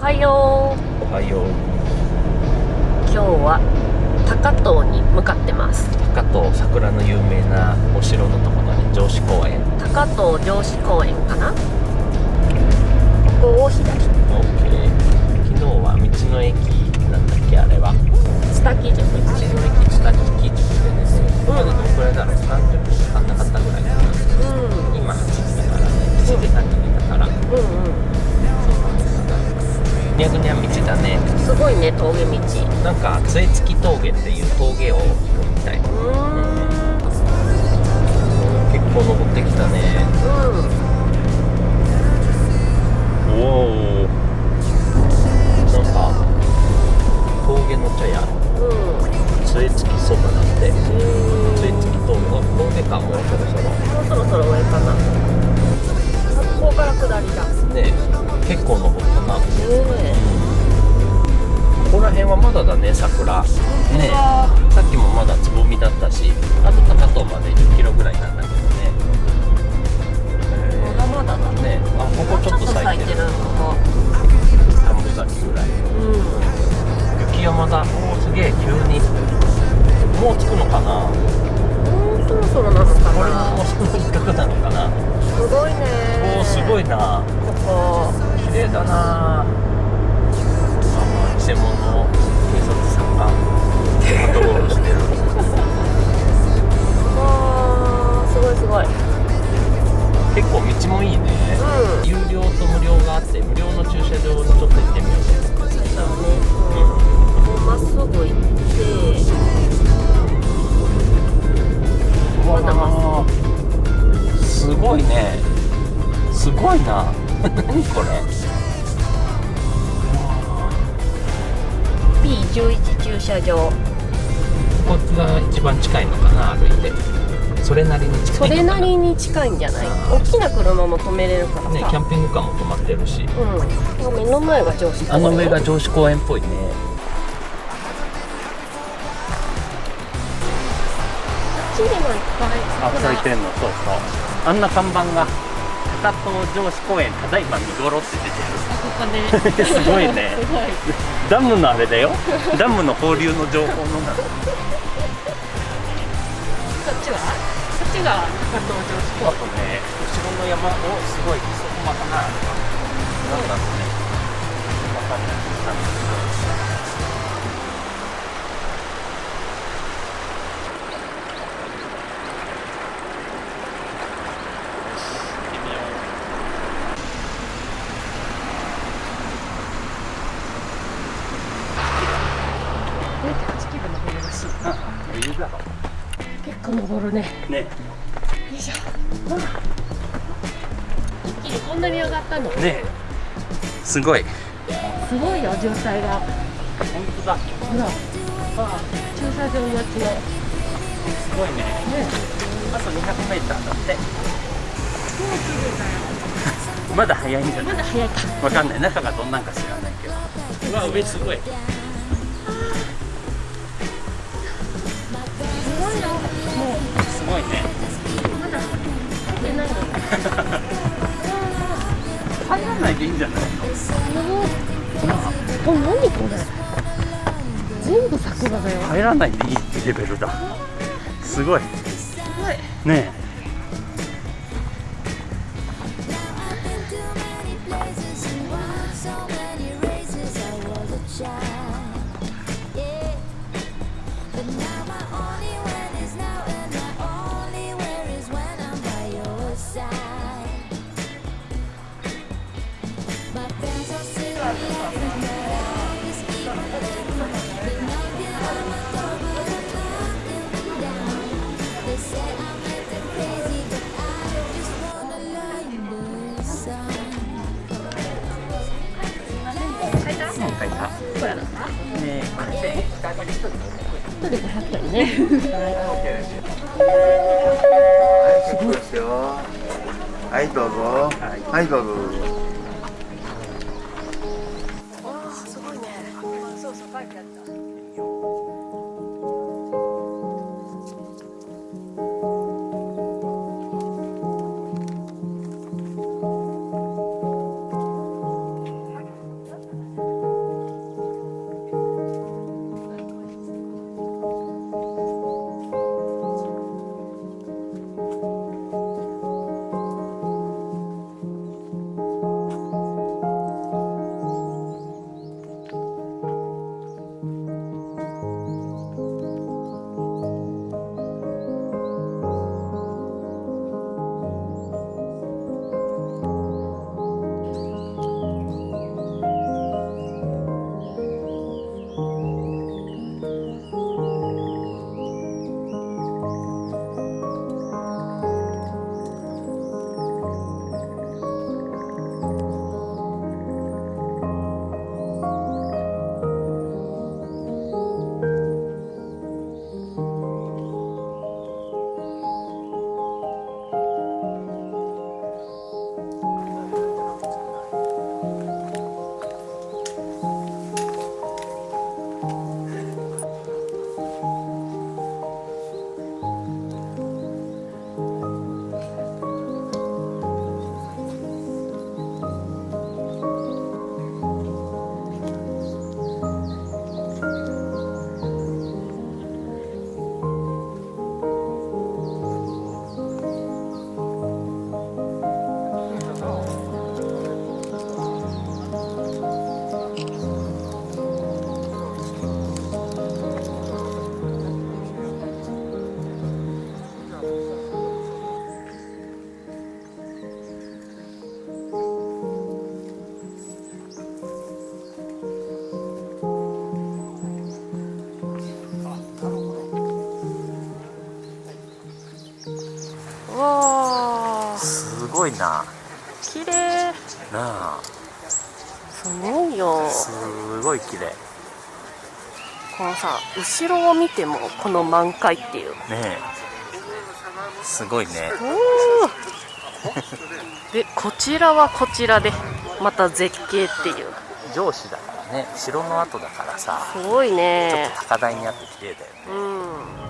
はよおはよう。う。今日は高遠に向かってます。高遠、桜の有名なお城のところに城址公園。高遠城址公園かな。ここを左。オッケー。昨日は道の駅なんだっけ、あれは津滝宿。道の駅津滝宿でね、ここまでどのくらいだろう、30分かかんなかったぐらいかな。今8時だからね、7時半にだから、ぐにゃぐにゃ道だね。すごいね、峠道。なんか杖付峠っていう峠を行くみたい。結構登ってきたね。おお、なんか峠の茶屋、杖付きそばだって。杖付き峠の峠か。もうそろそろ上かな。ここから下りだね。結構登ったな。ここら辺はまだだね、桜ね。さっきもまだつぼみだったし、あと高遠まで10キロぐらいなんだけどね。まだだね。あ、ここちょっと咲いてる。三分咲きぐらい。雪山だ。おお、すげえ。急にもう着くのかな。そろそろなのかな。これもその一角なのかな。すごいね。おお、すごいな。ここ綺麗だな。偽物の警察さんがパトロールしてる。すごいすごい。結構道もいいね。有料と無料があって、無料の駐車場にちょっと行ってみよう。そうね。まっすぐ行って。まだまっすぐ。すごいね。すごいな。何これ。P11 駐車場。ここが一番近いのかな、歩いて。それなりに近いのかな。それなりに近いんじゃない。大きな車も止めれるからさ。ね、キャンピングカーも止まってるし。目の前が城址公園。あの上が城址公園っぽいね。チリもいっぱい咲いてんの。そうそう。あんな看板が高遠城址公園ただいま見頃って出てる。ここね。すごいね。すごい。ダムのあれだよ。ダムの放流の情報のな。こっちは？こっちが高遠城址公園。あとね、後ろの山をすごい、そこまたな。なんだろうね。わかんない。結構登るね。ね。よいしょ。一気にこんなに上がったの。ね。すごい。すごいよ、状態が。本当だ。ほら。駐車場待ちの。すごいね。あと200メーターだって。まだ早いんじゃない？まだ早いか。わかんない。中がどんなんか知らないけど。うわ、上すごい。すごいね。まだ入ってないの。入らないでいいんじゃないの？何これ。全部桜だよ。入らないでいいレベルだ。すごい。すごい。ねえ。いくらだった？ねえ。一人500円ね。すごいですよ。はいどうぞ。はいどうぞ。すごいね。そうそう書いてあった。ごいな。綺麗。なあ、すごいよ。すごい綺麗このさ、後ろを見てもこの満開っていう。ねえ、すごいね。で、こちらはこちらでまた絶景っていう。上司だからね、城の跡だからさ、すごいちょっね。と高台にあって綺麗だよね。うん。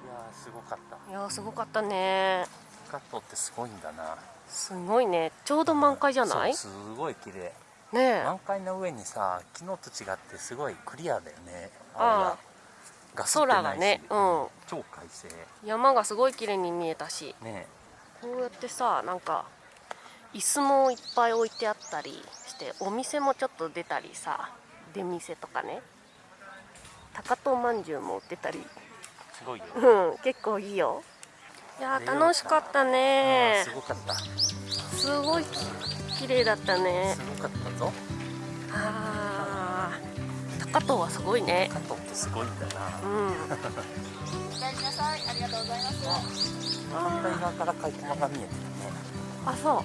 いやー、すごかった。いやー、すごかったね。高遠ってすごいんだな。すごいね。ちょうど満開じゃない？そう、すごい綺麗。ねえ。満開の上にさ、昨日と違ってすごいクリアだよね。ああ、ガスってないし、空がね、うん。超快晴。山がすごい綺麗に見えたし、ねこうやってさ、なんか椅子もいっぱい置いてあったりして、お店もちょっと出たりさ、出店とかね、高遠まんじゅうも売ってたり、すごいよ。うん、結構いいよ。いやー、楽しかったね。すごかった。すごい綺麗だったね。すごかったぞ。あー、高遠はすごいね。高遠ってすごいんだな。うん。お帰りなさい。ありがとうございます。反対側から海駒が見えてるね。あ、そう。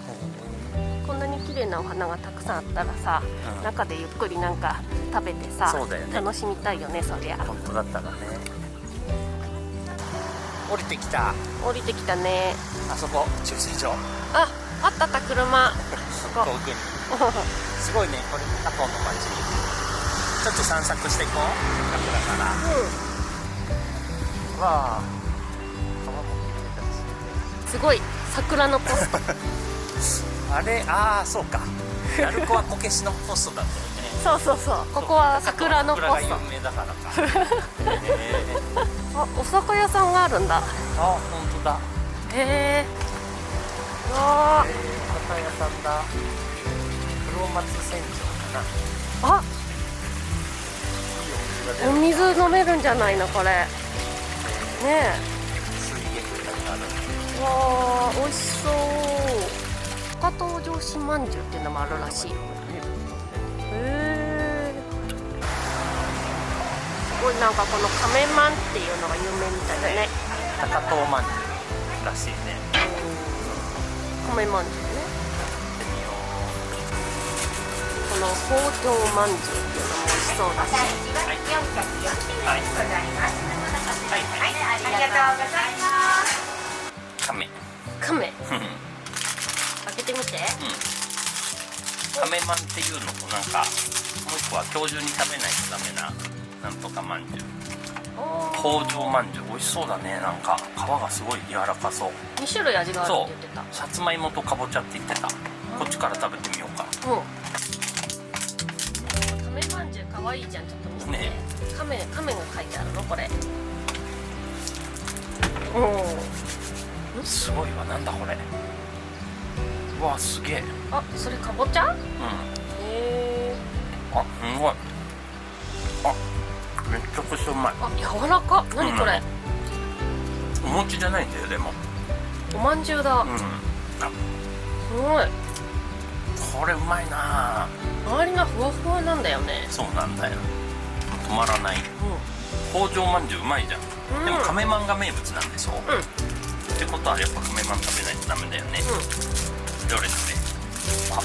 こんなに綺麗なお花がたくさんあったらさ、うん中でゆっくりなんか食べてさ、そうだよね楽しみたいよね、そりゃ。本当だったらね。降りてきた。降りてきたね。あそこ駐車場。あ、あったあった車。ここ。遠くに。すごいね、これ高遠の街。ちょっと散策していこう。せっかくだから。わあ。川も綺麗だし。すごい桜のポスト。あれ、ああ、そうか。鳴子はこけしのポストだったよね。そうそうそう。ここは桜のポスト。桜が有名だからか。あ、お酒屋さんがあるんだ。あ、本当だ。へえ。わお酒屋さんだ。黒松船長かな。あ、お水飲めるんじゃないのこれ。ねえ。水源がある。わあ、美味しそう。高遠城市まんじゅうっていうのもあるらしい。へえ。すごいなんかこの亀まんっていうのが有名みたいだね。高遠まんじゅうらしいね。亀まんじゅうね。行ってみよこの北条まんじゅうっていうのも美味しそうだし。はい。ありがとうございます。亀。亀。開けてみて。亀まんっていうのとなんかもう一個は今日中に食べないとダメななんとかまんじゅう。北条まんじゅう美味しそうだね。なんか皮がすごい柔らかそう。2種類味があるって言ってた。さつまいもとかぼちゃって言ってた。こっちから食べてみようか。亀まんじゅうかわいいじゃん。ちょっと見せて。ね。亀が書いてあるのこれ。すごいわ。なんだこれ。うわ、すげえ。あ、それかぼちゃ？へえ。あ、すごい。あ、めっちゃくちゃうまい。あ、柔らか。何これ？お餅じゃないんだよでも。おまんじゅうだ。あ、すごい。これうまいな。周りがふわふわなんだよね。そうなんだよ。止まらない。北条まんじゅううまいじゃん。でも亀まんが名物なんでしょ。ってことはやっぱ亀まん食べないとダメだよね。どれどれ。あ、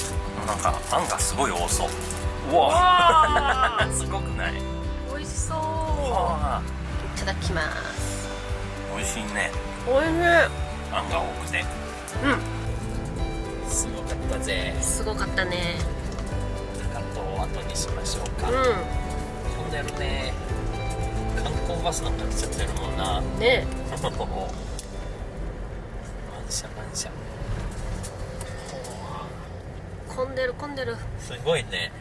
なんかあんがすごい多そう。うわすごくない？美味しそう。いただきます。美味しいね。美味しい。あんが多くて。すごかったぜ。すごかったね。高遠を後にしましょうか。飛んでるね。観光バスなんかにつってるもんな。ね。満車満車。混んでる。すごいね。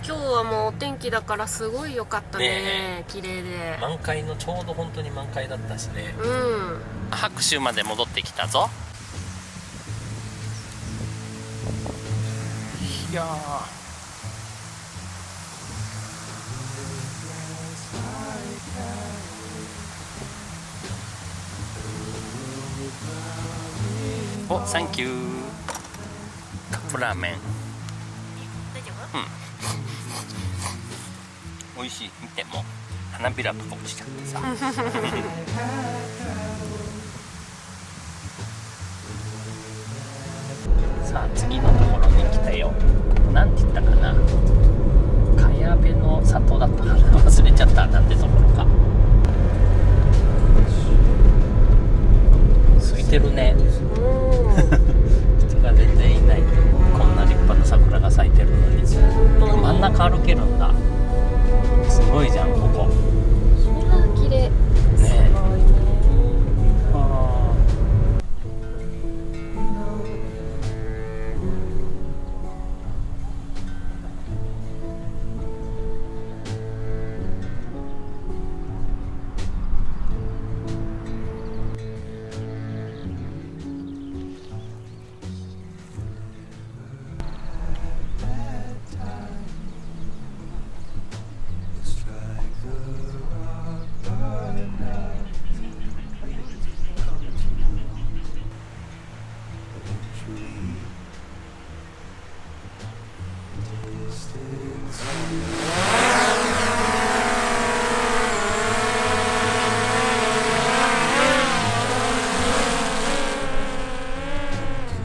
今日はもうお天気だからすごい良かったね。ね綺麗で。満開のちょうど本当に満開だったしね。うん。白州まで戻ってきたぞ。いやー。お、サンキュー。カップラーメン。大丈夫？うん。美味しい。見ても花びらとか落ちちゃってさ。さあ次のところに来たよ。なんて言ったかな。茅部の里だったかな。忘れちゃった。なんてところか。空いてるね。人が全然いない。こんな立派な桜が咲いてるのに。真ん中歩けるんだ。すごいじゃんここ。綺麗。ねえ。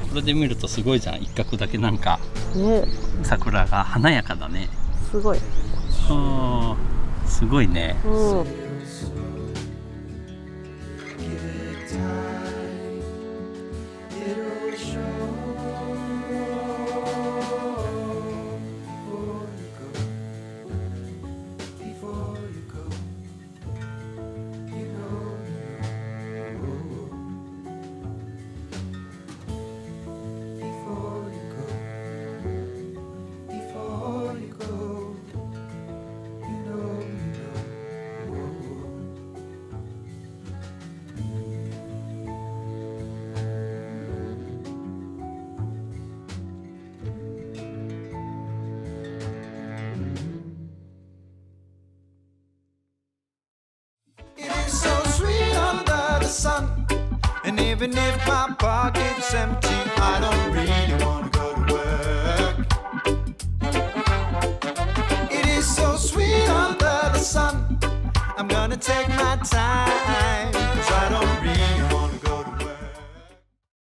これで見るとすごいじゃん。一角だけなんかね、桜が華やかだね。すごい。すごいね。うん。And even if my pocket's empty, I don't really wanna go to work. It is so sweet under the sun. I'm gonna take my time, 'cause I don't really